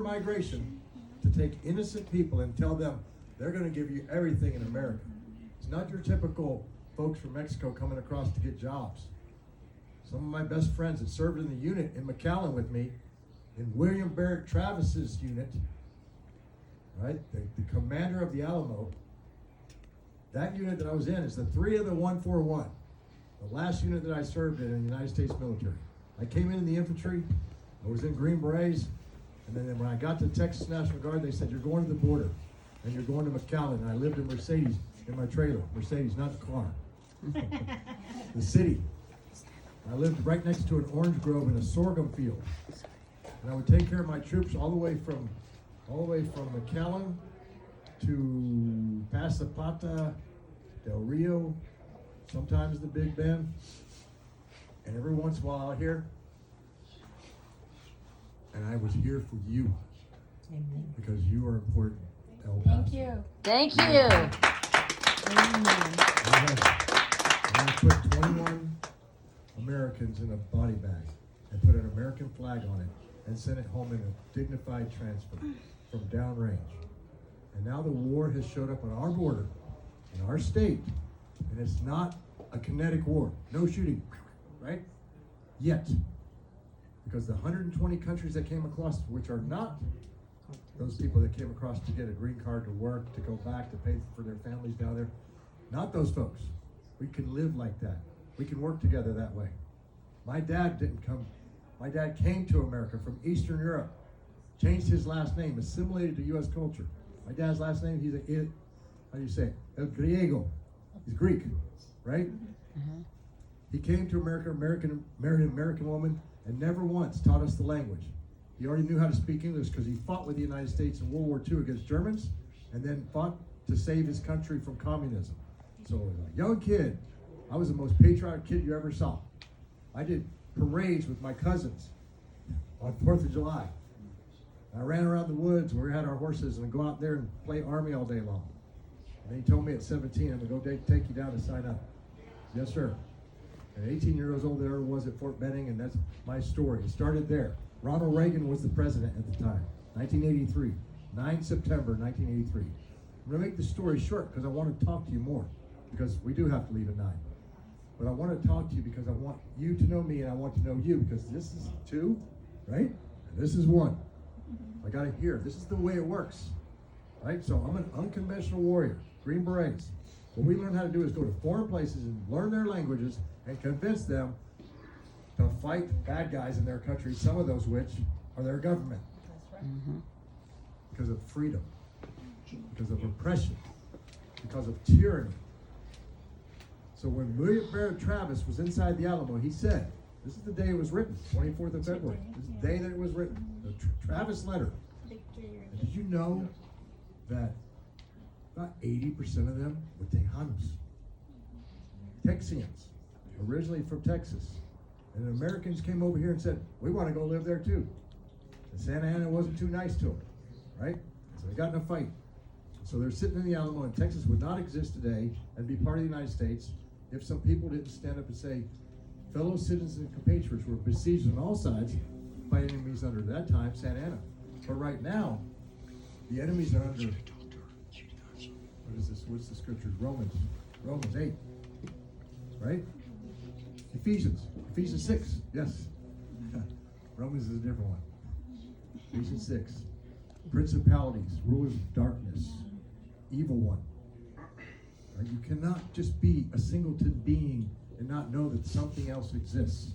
migration to take innocent people and tell them they're going to give you everything in America. It's not your typical folks from Mexico coming across to get jobs. Some of my best friends that served in the unit in McAllen with me, in William Barrett Travis's unit, right, the commander of the Alamo, that unit that I was in is the 3 of the 141, the last unit that I served in the United States military. I came in the infantry, I was in Green Berets, and then when I got to Texas National Guard, they said, you're going to the border, and you're going to McAllen. And I lived in Mercedes, in my trailer. Mercedes, not the car. The city. I lived right next to an orange grove in a sorghum field. And I would take care of my troops all the way from McAllen to Pasapata, Del Rio, sometimes the Big Bend, and every once in a while out here. And I was here for you. Amen. Because you are important, El Paso. Thank you. Thank you. Amen. I put 21 Americans in a body bag and put an American flag on it and sent it home in a dignified transfer from downrange. And now the war has showed up on our border, in our state, and it's not a kinetic war. No shooting, right? Yet. Because the 120 countries that came across, which are not those people that came across to get a green card to work, to go back, to pay for their families down there, not those folks. We can live like that. We can work together that way. My dad didn't come. My dad came to America from Eastern Europe, changed his last name, assimilated to U.S. culture. My dad's last name, how do you say it? El Griego. He's Greek, right? He came to America, married an American woman, and never once taught us the language. He already knew how to speak English because he fought with the United States in World War II against Germans, and then fought to save his country from communism. So as a young kid, I was the most patriotic kid you ever saw. I did parades with my cousins on 4th of July. I ran around the woods where we had our horses and go out there and play Army all day long. And he told me at 17, I'm going to go take you down to sign up. Yes, sir. And 18 years old there was at Fort Benning, and that's my story. It started there. Ronald Reagan was the president at the time, 1983, 9 September 1983. I'm going to make the story short because I want to talk to you more, because we do have to leave at 9. But I want to talk to you because I want you to know me and I want to know you, because this is 2, right? And this is 1. I got to hear. This is the way it works, right? So I'm an unconventional warrior, Green Berets. What we learn how to do is go to foreign places and learn their languages and convince them to fight bad guys in their country, some of those which are their government. That's right. Because of freedom, because of oppression, because of tyranny. So when William Barrett Travis was inside the Alamo, he said, this is the day it was written, 24th of February. This is the day that it was written, the Travis letter. And did you know that about 80% of them were Tejanos, Texians, originally from Texas. And the Americans came over here and said, we want to go live there too. And Santa Ana wasn't too nice to them, right? So they got in a fight. So they're sitting in the Alamo, and Texas would not exist today and be part of the United States if some people didn't stand up and say, fellow citizens and compatriots were besieged on all sides by enemies under that time, Santa Ana. But right now, the enemies are under, what is this? What's the scripture? Romans 8, right? Ephesians 6, yes. Romans is a different one. Ephesians 6. Principalities, rulers of darkness, evil one. Right? You cannot just be a singleton being and not know that something else exists.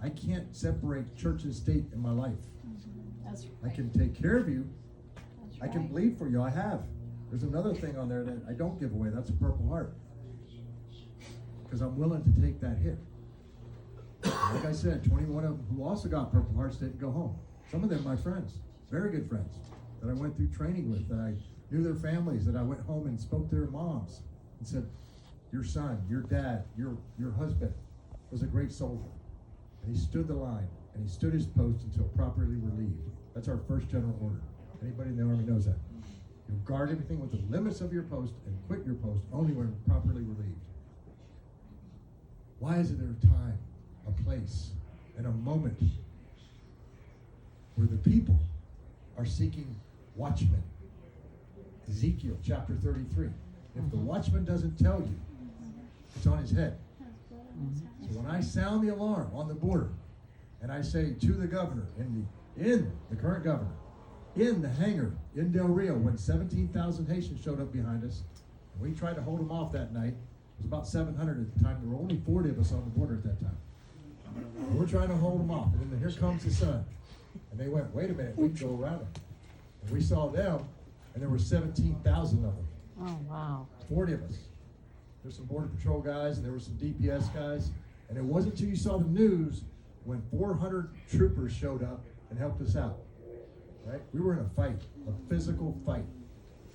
I can't separate church and state in my life. That's right. I can take care of you. That's I can right. bleed for you. I have. There's another thing on there that I don't give away. That's a Purple Heart. Because I'm willing to take that hit. Like I said, 21 of them who also got Purple Hearts didn't go home. Some of them my friends, very good friends, that I went through training with, that I knew their families, that I went home and spoke to their moms and said, your son, your dad, your husband was a great soldier. And he stood the line, and he stood his post until properly relieved. That's our first general order. Anybody in the Army knows that. You guard everything with the limits of your post and quit your post only when properly relieved. Why is it there a time, a place, and a moment where the people are seeking watchmen. Ezekiel chapter 33. If the watchman doesn't tell you, it's on his head. So when I sound the alarm on the border, and I say to the governor, in the current governor, in the hangar in Del Rio, when 17,000 Haitians showed up behind us, and we tried to hold them off that night. It was about 700 at the time. There were only 40 of us on the border at that time. And we're trying to hold them off, and then here comes the sun. And they went, wait a minute, we can go around them. And we saw them, and there were 17,000 of them. Oh, wow. 40 of us. There's some Border Patrol guys, and there were some DPS guys. And it wasn't until you saw the news when 400 troopers showed up and helped us out. Right? We were in a fight, a physical fight.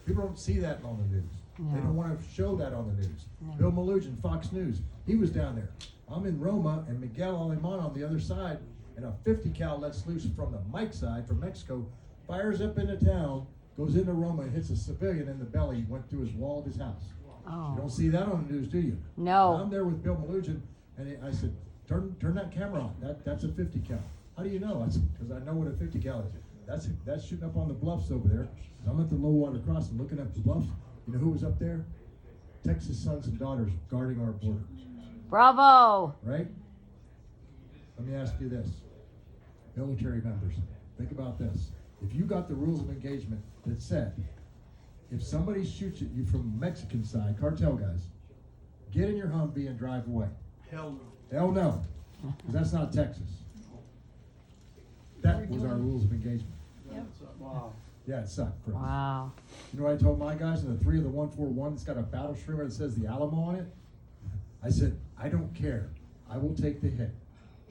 People don't see that on the news. No. They don't want to show that on the news. No. Bill Malugin, Fox News, he was down there. I'm in Roma, and Miguel Alemán on the other side, and a 50 cal lets loose from the Mike side, from Mexico, fires up into town, goes into Roma, and hits a civilian in the belly, went through his wall of his house. Oh. You don't see that on the news, do you? No. I'm there with Bill Malugin, and I said, turn that camera on. That's a 50 cal. How do you know? I said, because I know what a 50 cal is. That's shooting up on the bluffs over there. I'm at the low water crossing looking at the bluffs. You know who was up there? Texas sons and daughters guarding our border. Bravo. Right? Let me ask you this. Military members, think about this. If you got the rules of engagement that said, if somebody shoots at you from the Mexican side, cartel guys, get in your Humvee and drive away. Hell no. Hell no. Because that's not Texas. That was our rules of engagement. Wow. Yeah, it sucked for us. Wow. You know what I told my guys in the 3 of the 141 that's got a battle streamer that says the Alamo on it? I said, I don't care. I will take the hit.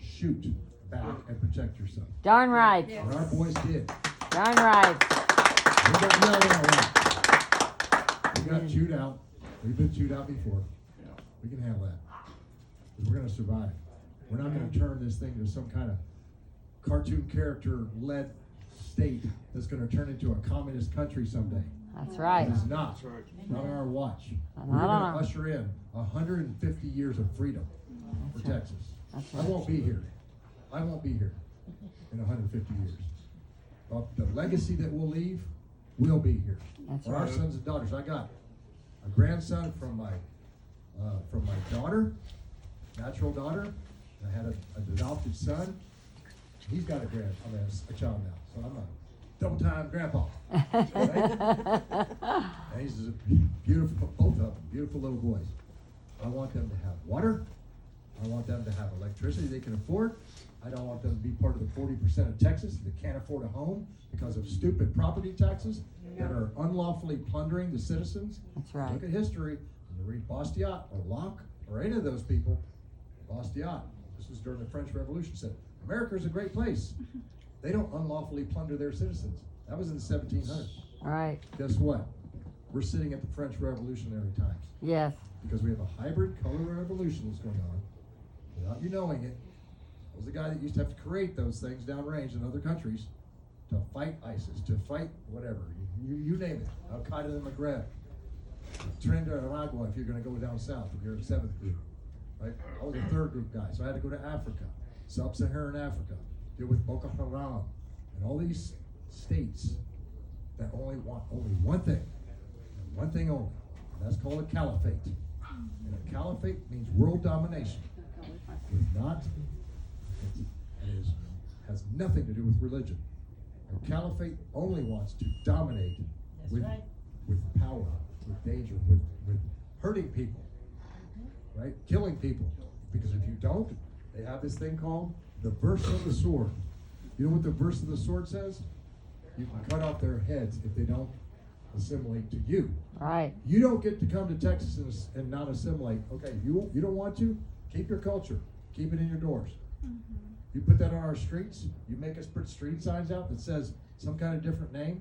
Shoot back and protect yourself. Darn right. And our boys did. Darn right. We got yelled at. We got chewed out. We've been chewed out before. We can handle that. Because we're going to survive. We're not going to turn this thing to some kind of cartoon character-led state that's going to turn into a communist country someday. That's right. It is not. That's right. It's not on our watch. Not We're on going our- to usher in 150 years of freedom for That's right. Texas. That's I right. won't be here. I won't be here in 150 years. But the legacy that we'll leave will be here. That's For our right. sons and daughters. I got a grandson from my daughter, natural daughter. I had an adopted son. He's got a child now. So I'm a double-time grandpa. Right? And he's a beautiful, both of them, beautiful little boys. I want them to have water. I want them to have electricity they can afford. I don't want them to be part of the 40% of Texas that can't afford a home because of stupid property taxes that are unlawfully plundering the citizens. That's right. Look at history. When you read Bastiat or Locke or any of those people, Bastiat, this was during the French Revolution, said, America is a great place. They don't unlawfully plunder their citizens. That was in the 1700s. All right. Guess what? We're sitting at the French Revolutionary times Yes. because we have a hybrid color revolution that's going on without you knowing it. I was the guy that used to have to create those things downrange in other countries to fight ISIS, to fight whatever. You name it. Al-Qaeda in the Maghreb. Trinidad, if you're going to go down south, if you're in 7th group. Right? I was a 3rd group guy, so I had to go to Africa, sub-Saharan Africa, deal with Boko Haram, and all these states that only want one thing, and one thing only. And that's called a caliphate. And a caliphate means world domination. It's not, has nothing to do with religion. A caliphate only wants to dominate with power, with danger, with hurting people, right? Killing people. Because if you don't, they have this thing called the verse of the sword. You know what the verse of the sword says? You can cut off their heads if they don't assimilate to you. Right. You don't get to come to Texas and not assimilate. Okay, you don't want to? Keep your culture. Keep it in your doors. You put that on our streets. You make us put street signs out that says some kind of different name.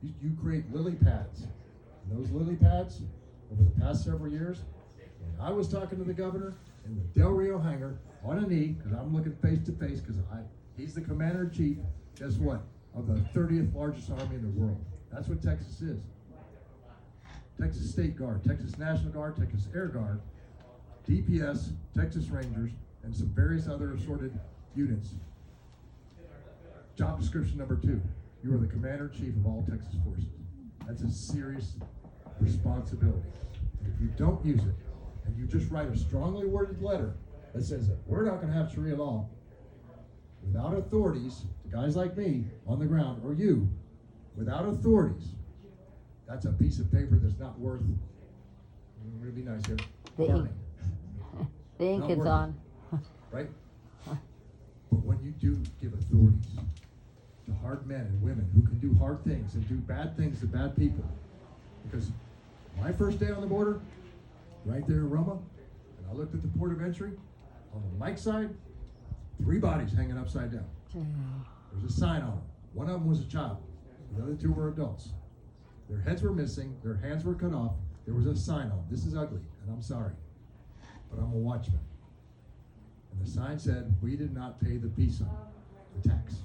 You create lily pads. And those lily pads, over the past several years, when I was talking to the governor in the Del Rio hangar on a knee, because I'm looking face to face, because he's the commander-in-chief, guess what? Of the 30th largest army in the world. That's what Texas is. Texas State Guard, Texas National Guard, Texas Air Guard, DPS, Texas Rangers, and some various other assorted units. Job description number 2. You are the commander-in-chief of all Texas forces. That's a serious responsibility. And if you don't use it, and you just write a strongly worded letter that says that we're not going to have Sharia law without authorities, guys like me on the ground, or you, without authorities, that's a piece of paper that's not worth, I'm going to be nice here, The ink. burning, The ink Not is working. on. right? But when you do give authorities to hard men and women who can do hard things and do bad things to bad people, because my first day on the border, right there in Roma, and I looked at the port of entry, on the Mike side, 3 bodies hanging upside down. There's a sign on them. One of them was a child. The other 2 were adults. Their heads were missing. Their hands were cut off. There was a sign on them. This is ugly, and I'm sorry, but I'm a watchman. And the sign said, we did not pay the PISA, the tax.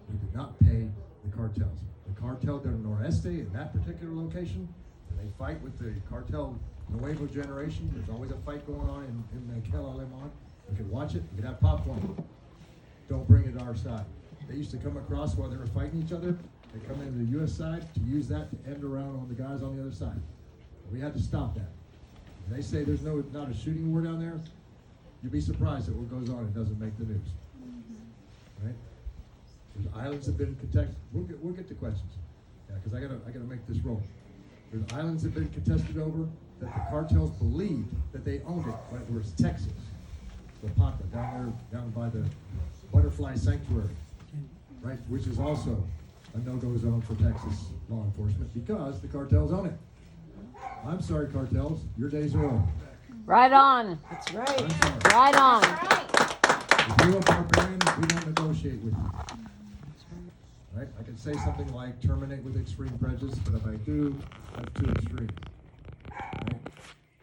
We did not pay the cartels. The cartel del Noreste in that particular location, and they fight with the cartel Nuevo Generation. There's always a fight going on in Kel Alemán. You can watch it. You can have popcorn. Don't bring it to our side. They used to come across while they were fighting each other. They come into the U.S. side to use that to end around on the guys on the other side. We had to stop that. And they say there's not a shooting war down there. You'd be surprised at what goes on and doesn't make the news. Right? There's islands that have been contested. We'll get to questions. Yeah, because I gotta make this roll. There's islands that have been contested over that the cartels believed that they owned it when it was Texas. Zapata, down by the Butterfly Sanctuary, right? Which is also a no-go zone for Texas law enforcement because the cartels own it. I'm sorry, cartels, your days are over. Right on. That's right. I'm sorry. Right on. If you're a barbarian, we don't negotiate with you. Right? I can say something like terminate with extreme prejudice, but if I do, that's too extreme. Right?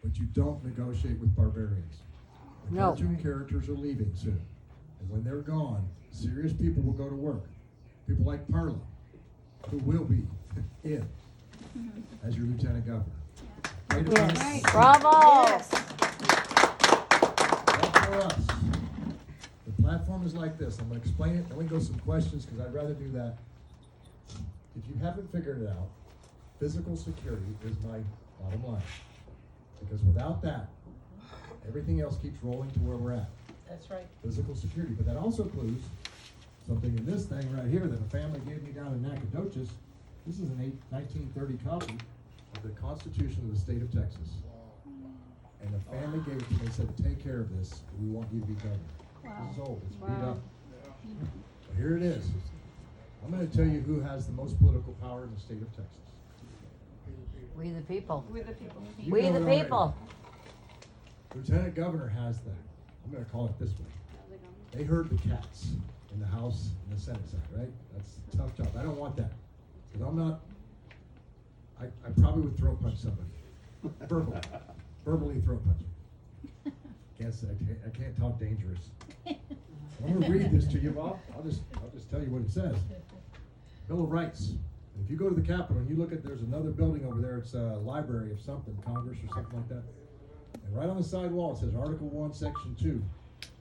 But you don't negotiate with barbarians. The No. cartoon characters are leaving soon. And when they're gone, serious people will go to work. People like Parla, who will be in as your lieutenant governor. Right? Yes. Bravo. Yes. That's for us. The platform is like this. I'm going to explain it, then we can go some questions because I'd rather do that. If you haven't figured it out, physical security is my bottom line. Because without that, everything else keeps rolling to where we're at. That's right. Physical security. But that also includes something in this thing right here that a family gave me down in Nacogdoches. This is an 1930 copy of the Constitution of the state of Texas. And the family gave it to me and said, take care of this. We want you to be governor. This is old. It's beat up. But here it is. I'm going to tell you who has the most political power in the state of Texas. We the people. We're the people. You We know the it already. people. Lieutenant Governor has the, I'm going to call it this way. They herd the cats in the House and the Senate side, right? That's a tough job. I don't want that. Because I'm not, I probably would throat punch somebody. Verbally throat punch. I can't talk dangerous. I'm going to read this to you, Bob. I'll just tell you what it says. Bill of Rights. If you go to the Capitol and you look at, there's another building over there. It's a library of something, Congress or something like that. And right on the side wall it says Article 1, Section 2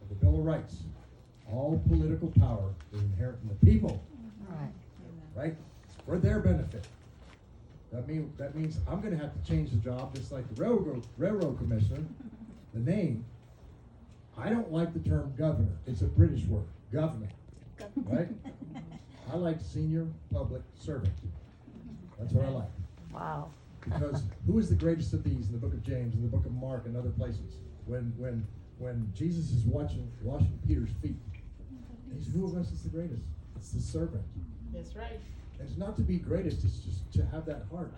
of the Bill of Rights. All political power is inherent in the people. Right. Right? It's for their benefit. That means I'm going to have to change the job just like the railroad commissioner. The name. I don't like the term governor. It's a British word. Governor. Right? I like senior public servant. That's what I like. Wow. Because who is the greatest of these in the book of James, in the book of Mark, and other places? When Jesus is washing Peter's feet, he said, who of us is the greatest? It's the servant. That's right. And it's not to be greatest, it's just to have that heart.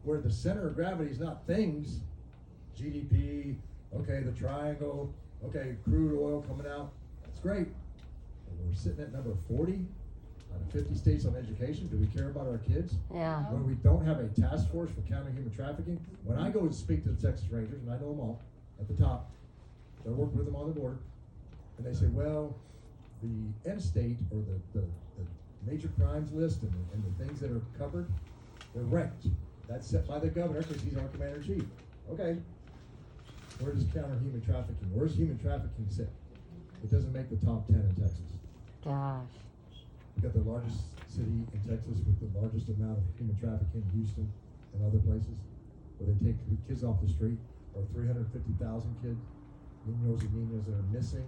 Where the center of gravity is not things, GDP, okay, the triangle, okay, crude oil coming out, that's great. But we're sitting at number 40 out of 50 states on education. Do we care about our kids? Yeah. When we don't have a task force for countering human trafficking, when I go and speak to the Texas Rangers, and I know them all, at the top, I work with them on the border, and they say, well, the end state, or the major crimes list and the things that are covered, they're ranked. That's set by the governor because he's our commander-in-chief. Okay. Where does counter human trafficking? Where's human trafficking sit? It doesn't make the top 10 in Texas. Gosh. We got the largest city in Texas with the largest amount of human trafficking, Houston and other places, where they take kids off the street, or 350,000 kids, niños and niñas that are missing,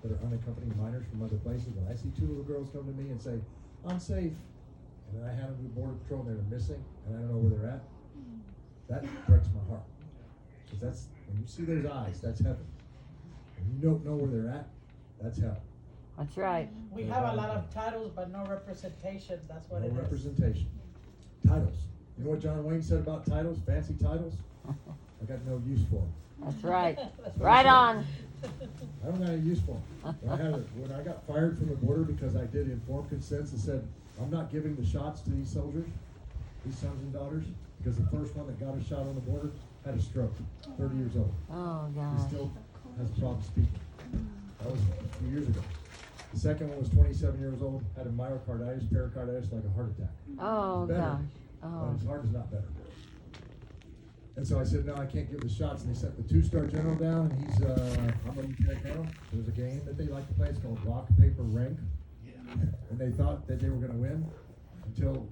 that are unaccompanied minors from other places. When I see two little girls come to me and say, I'm safe, and then I hand them to the border patrol and they're missing, and I don't know where they're at, that breaks my heart. Because that's, when you see those eyes, that's heaven. When you don't know where they're at, that's hell. That's right. We have a lot of titles, but no representation, that's what No it is. representation. Titles. You know what John Wayne said about titles? Fancy titles? I got no use for them. That's right. That's Right on. I don't got any use for them. When I got fired from the border because I did informed consents and said, I'm not giving the shots to these soldiers, these sons and daughters, because the first one that got a shot on the border had a stroke, 30 years old. Oh, He gosh. still has a problem speaking. That was a few years ago. The second one was 27 years old, had a myocarditis, pericarditis, like a heart attack. Oh, Better, gosh. but Oh. his heart is not better. And so I said, no, I can't give the shots. And they sent the 2-star general down, and he's, I'm a lieutenant colonel. There's a game that they like to play. It's called rock, paper, rank. And they thought that they were going to win until